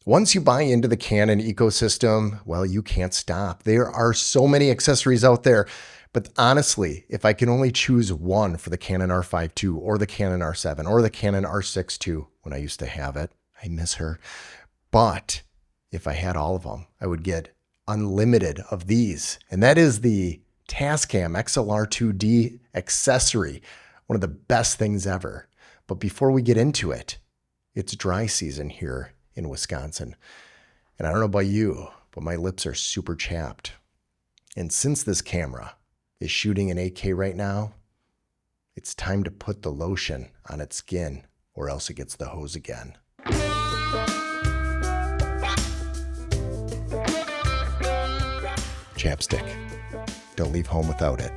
Once you buy into the Canon ecosystem, well, you can't stop. There are so many accessories out there. But honestly, if I can only choose one for the Canon R5 II or the Canon R7 or the Canon R6 II, when I used to have it, I miss her. But if I had all of them, I would get unlimited of these. And that is the Tascam XLR2d accessory, one of the best things ever. But before we get into it, it's dry season here in Wisconsin. And I don't know about you, but my lips are super chapped. And since this camera is shooting in 8K right now, it's time to put the lotion on its skin or else it gets the hose again. Chapstick. Don't leave home without it.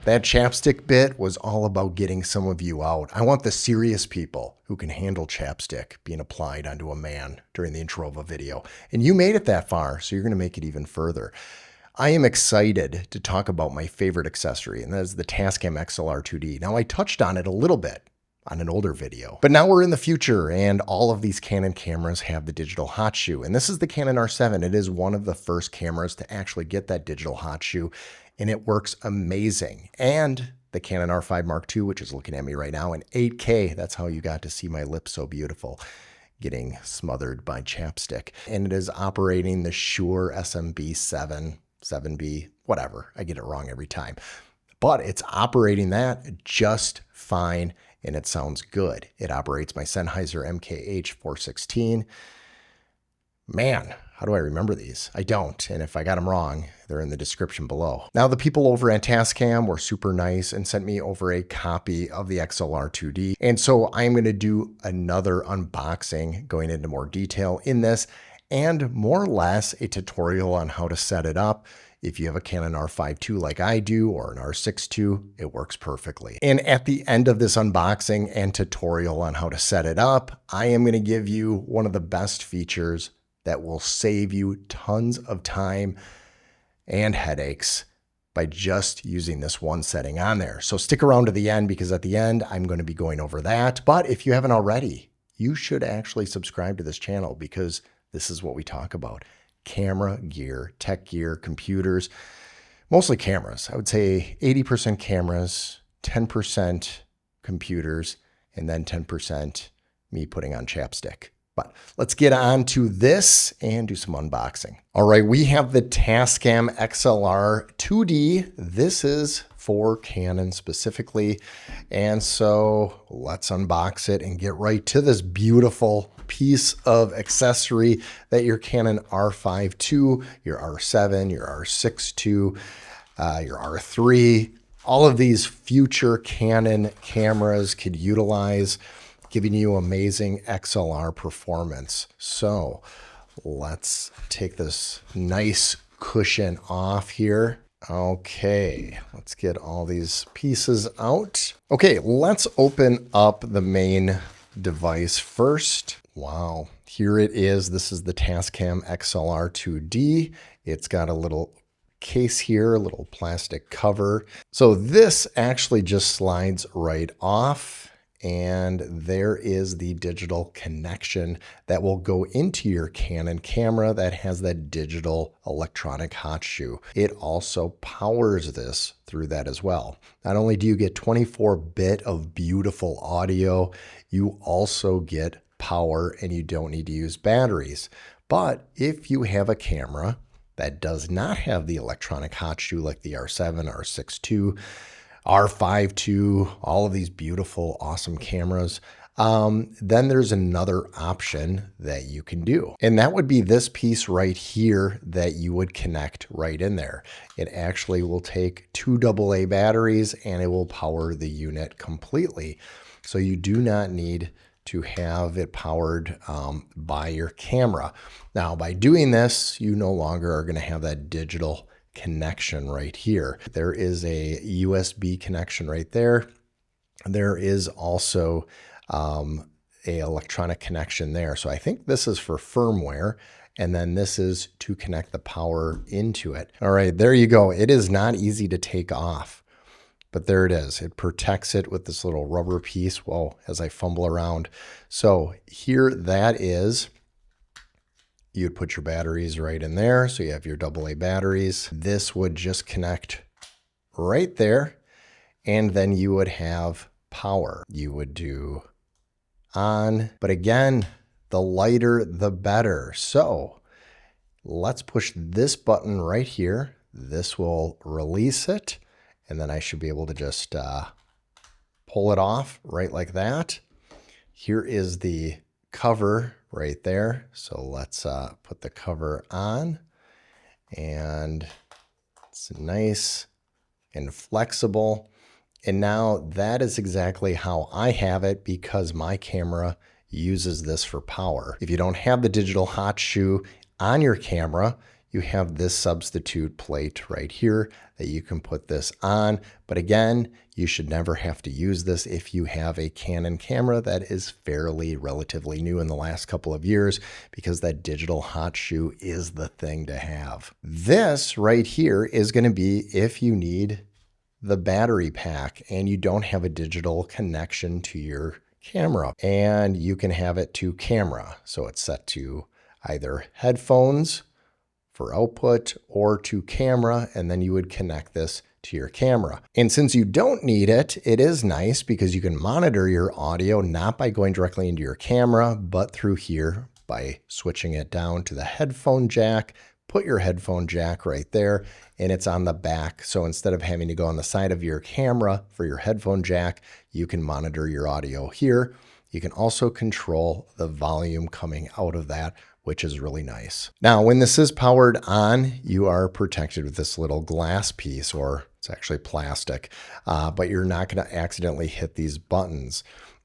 That chapstick bit was all about getting some of you out. I want the serious people who can handle chapstick being applied onto a man during the intro of a video. And you made it that far, so you're going to make it even further. I am excited to talk about my favorite accessory, and that is the Tascam XLR2d. Now, I touched on it a little bit on an older video, but now we're in the future, and all of these Canon cameras have the digital hot shoe. And this is the Canon R7. It is one of the first cameras to actually get that digital hot shoe, and it works amazing. And the Canon R5 Mark II, which is looking at me right now in 8K. That's how you got to see my lips so beautiful, getting smothered by chapstick. And it is operating the Shure SMB 7B, whatever. I get it wrong every time. But it's operating that just fine, and it sounds good. It operates my Sennheiser MKH416. Man, how do I remember these? I don't, and if I got them wrong, they're in the description below. Now, the people over at Tascam were super nice and sent me over a copy of the XLR2d, and so I'm going to do another unboxing, going into more detail in this, and more or less a tutorial on how to set it up. If you have a Canon R5 II like I do, or an R6 II, it works perfectly. And at the end of this unboxing and tutorial on how to set it up, I am going to give you one of the best features that will save you tons of time and headaches by just using this one setting on there. So stick around to the end, because at the end, I'm going to be going over that. But if you haven't already, you should actually subscribe to this channel, because this is what we talk about. Camera gear, tech gear, computers, mostly cameras. I would say 80% cameras, 10% computers, and then 10% me putting on chapstick. But let's get on to this and do some unboxing. All right, we have the Tascam XLR2d. This is for Canon specifically. And so let's unbox it and get right to this beautiful piece of accessory that your Canon R5 II, your R7, your R6 II, your R3, all of these future Canon cameras could utilize, giving you amazing XLR performance. So let's take this nice cushion off here. Okay, let's get all these pieces out. Okay, let's open up the main device first. Wow, here it is. This is the Tascam XLR2d. It's got a little case here, a little plastic cover. So this actually just slides right off. And there is the digital connection that will go into your Canon camera that has that digital electronic hot shoe. It also powers this through that as well. Not only do you get 24-bit of beautiful audio, you also get power, and you don't need to use batteries. But if you have a camera that does not have the electronic hot shoe like the R7, R6 II, R5 II, all of these beautiful, awesome cameras, then there's another option that you can do. And that would be this piece right here that you would connect right in there. It actually will take 2 AA batteries, and it will power the unit completely. So you do not need to have it powered by your camera. Now, by doing this, you no longer are going to have that digital connection right here. There is a USB connection right there. There is also a electronic connection there. So I think this is for firmware, And then this is to connect the power into it. All right, there you go. It is not easy to take off, but there it is. It protects it with this little rubber piece. Whoa, as I fumble around. So here that is. You'd put your batteries right in there. So you have your AA batteries. This would just connect right there. And then you would have power. You would do on, but again, the lighter, the better. So let's push this button right here. This will release it. And then I should be able to just pull it off right like that. Here is the cover right there. So let's put the cover on, and it's nice and flexible. And now that is exactly how I have it, because my camera uses this for power. If you don't have the digital hot shoe on your camera, you have this substitute plate right here that you can put this on. But again, you should never have to use this if you have a Canon camera that is fairly relatively new in the last couple of years, because that digital hot shoe is the thing to have. This right here is going to be if you need the battery pack and you don't have a digital connection to your camera, and you can have it to camera. So it's set to either headphones for output or to camera, and then you would connect this to your camera. And since you don't need it, it is nice because you can monitor your audio not by going directly into your camera, but through here by switching it down to the headphone jack. Put your headphone jack right there, and it's on the back. So instead of having to go on the side of your camera for your headphone jack, you can monitor your audio here. You can also control the volume coming out of that, which is really nice. Now, when this is powered on, you are protected with this little glass piece, or it's actually plastic, but you're not going to accidentally hit these buttons.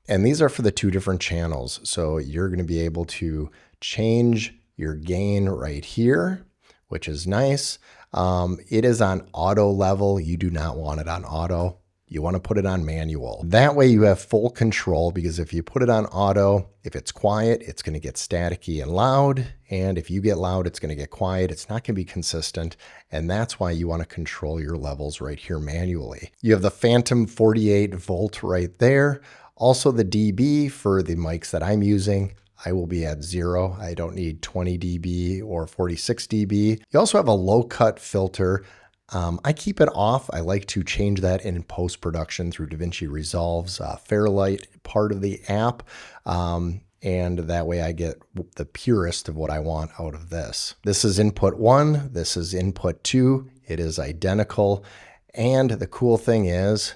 And these are for the two different channels. So you're going to be able to change your gain right here, which is nice. It is on auto level. You do not want it on auto. You want to put it on manual. That way you have full control, because if you put it on auto, if it's quiet, it's going to get staticky and loud. And if you get loud, it's going to get quiet. It's not going to be consistent. And that's why you want to control your levels right here manually. You have the Phantom 48 volt right there. Also the dB for the mics that I'm using. I will be at 0. I don't need 20 dB or 46 dB. You also have a low cut filter. I keep it off. I like to change that in post-production through DaVinci Resolve's Fairlight part of the app. And that way I get the purest of what I want out of this. This is input 1. This is input 2. It is identical. And the cool thing is,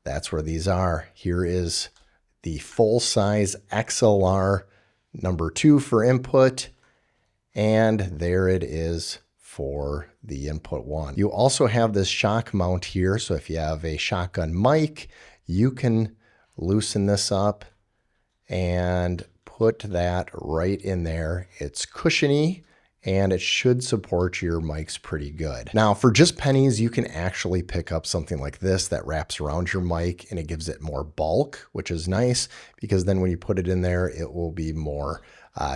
that's where these are. Here is the full-size XLR number 2 for input. And there it is for the input 1. You also have this shock mount here. So if you have a shotgun mic, you can loosen this up and put that right in there. It's cushiony and it should support your mics pretty good. Now for just pennies, you can actually pick up something like this that wraps around your mic and it gives it more bulk, which is nice, because then when you put it in there, it will be more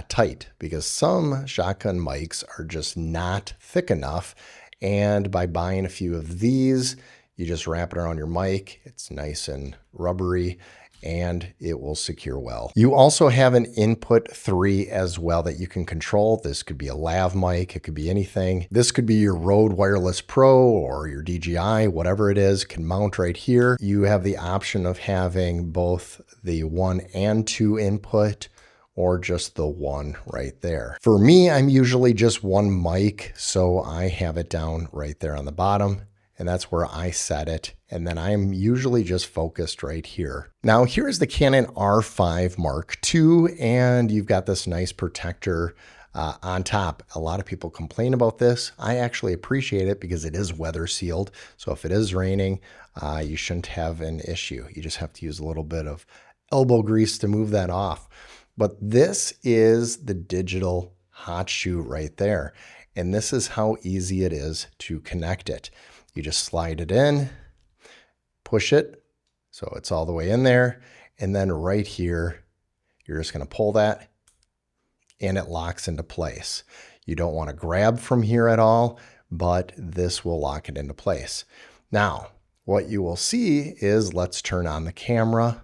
tight, because some shotgun mics are just not thick enough. And by buying a few of these, you just wrap it around your mic. It's nice and rubbery and it will secure well. You also have an input 3 as well that you can control. This could be a lav mic, it could be anything. This could be your Rode Wireless Pro or your DJI, whatever it is, can mount right here. You have the option of having both the 1 and 2 input, or just the 1 right there. For me, I'm usually just 1 mic, so I have it down right there on the bottom, and that's where I set it. And then I'm usually just focused right here. Now here's the Canon R5 Mark II, and you've got this nice protector on top. A lot of people complain about this. I actually appreciate it because it is weather sealed. So if it is raining, you shouldn't have an issue. You just have to use a little bit of elbow grease to move that off. But this is the digital hot shoe right there. And this is how easy it is to connect it. You just slide it in, push it, so it's all the way in there. And then right here, you're just going to pull that and it locks into place. You don't want to grab from here at all, but this will lock it into place. Now, what you will see is, let's turn on the camera.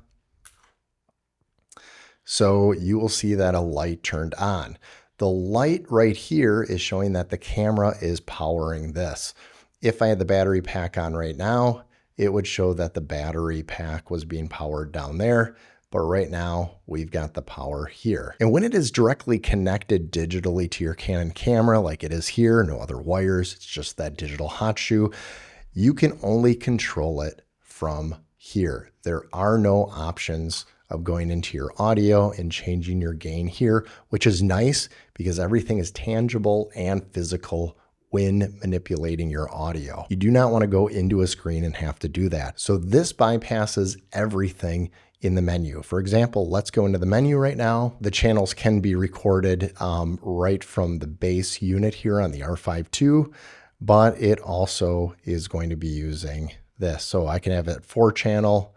So you will see that a light turned on. The light right here is showing that the camera is powering this. If I had the battery pack on right now, it would show that the battery pack was being powered down there. But right now we've got the power here. And when it is directly connected digitally to your Canon camera, like it is here, no other wires, it's just that digital hot shoe, you can only control it from here. There are no options of going into your audio and changing your gain here, which is nice because everything is tangible and physical when manipulating your audio. You do not want to go into a screen and have to do that. So this bypasses everything in the menu. For example, let's go into the menu right now. The channels can be recorded right from the base unit here on the R5 II, but it also is going to be using this. So I can have it 4-channel,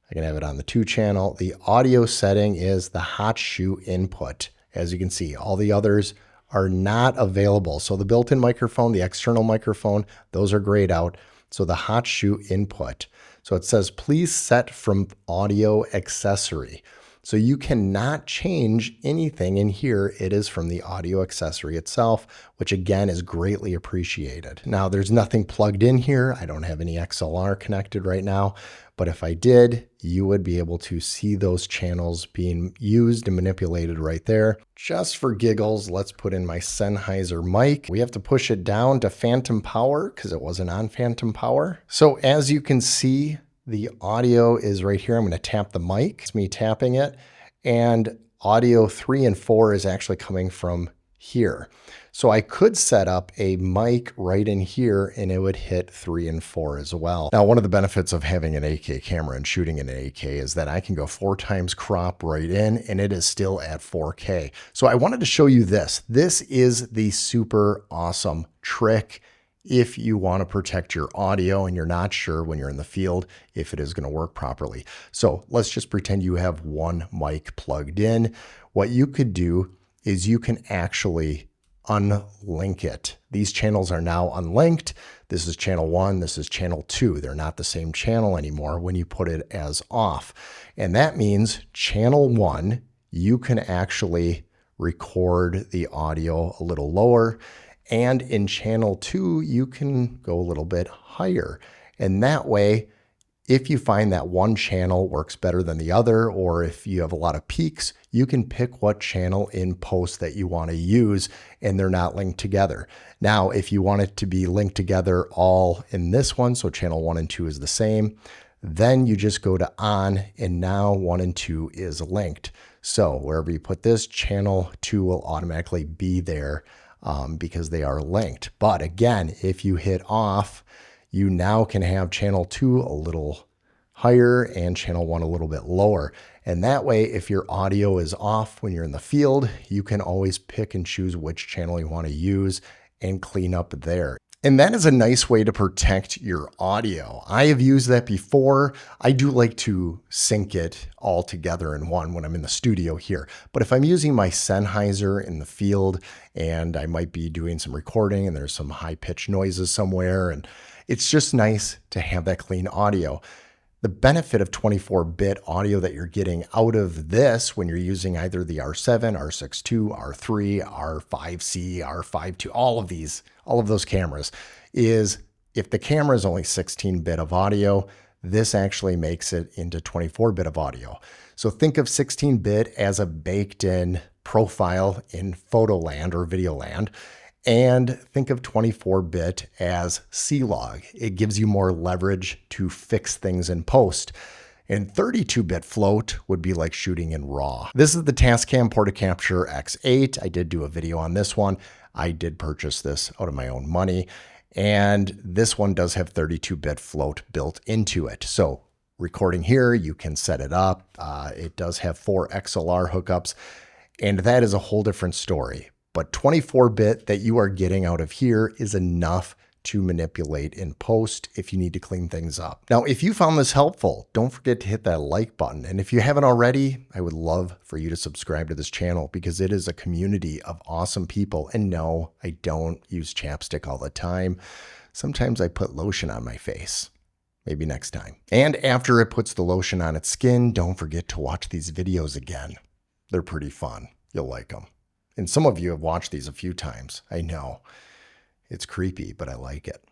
I can have it on the 2-channel. The audio setting is the hot shoe input. As you can see, all the others are not available. So the built-in microphone, the external microphone, those are grayed out. So the hot shoe input. So it says, please set from audio accessory. So you cannot change anything in here. It is from the audio accessory itself, which again is greatly appreciated. Now there's nothing plugged in here. I don't have any XLR connected right now, but if I did, you would be able to see those channels being used and manipulated right there. Just for giggles, let's put in my Sennheiser mic. We have to push it down to phantom power because it wasn't on phantom power. So as you can see, the audio is right here. I'm going to tap the mic. It's me tapping it. And audio 3 and 4 is actually coming from here. So I could set up a mic right in here and it would hit 3 and 4 as well. Now, one of the benefits of having an 8K camera and shooting in an 8K is that I can go 4 times crop right in and it is still at 4K. So I wanted to show you this. This is the super awesome trick if you want to protect your audio and you're not sure when you're in the field if it is going to work properly. So let's just pretend you have one mic plugged in. What you could do is you can actually unlink it. These channels are now unlinked. This is channel 1, this is channel 2. They're not the same channel anymore when you put it as off. And that means channel 1, you can actually record the audio a little lower. And in channel 2, you can go a little bit higher. And that way, if you find that one channel works better than the other, or if you have a lot of peaks, you can pick what channel in post that you want to use and they're not linked together. Now, if you want it to be linked together all in this one, so channel 1 and 2 is the same, then you just go to on and now 1 and 2 is linked. So wherever you put this, channel 2 will automatically be there because they are linked. But again, if you hit off, you now can have channel 2 a little higher and channel 1 a little bit lower. And that way, if your audio is off when you're in the field, you can always pick and choose which channel you want to use and clean up there. And that is a nice way to protect your audio. I have used that before. I do like to sync it all together in one when I'm in the studio here. But if I'm using my Sennheiser in the field and I might be doing some recording and there's some high-pitched noises somewhere, and it's just nice to have that clean audio. The benefit of 24-bit audio that you're getting out of this when you're using either the R7, R6 II, R3, R5C, R5 II, all of those cameras, is if the camera is only 16-bit of audio, this actually makes it into 24-bit of audio. So think of 16-bit as a baked-in profile in photo land or video land. And think of 24-bit as C-Log. It gives you more leverage to fix things in post. And 32-bit float would be like shooting in RAW. This is the Tascam Portacapture X8. I did do a video on this one. I did purchase this out of my own money. And this one does have 32-bit float built into it. So recording here, you can set it up. It does have 4 XLR hookups. And that is a whole different story. But 24-bit that you are getting out of here is enough to manipulate in post if you need to clean things up. Now, if you found this helpful, don't forget to hit that like button. And if you haven't already, I would love for you to subscribe to this channel because it is a community of awesome people. And no, I don't use chapstick all the time. Sometimes I put lotion on my face. Maybe next time. And after it puts the lotion on its skin, don't forget to watch these videos again. They're pretty fun. You'll like them. And some of you have watched these a few times. I know. It's creepy, but I like it.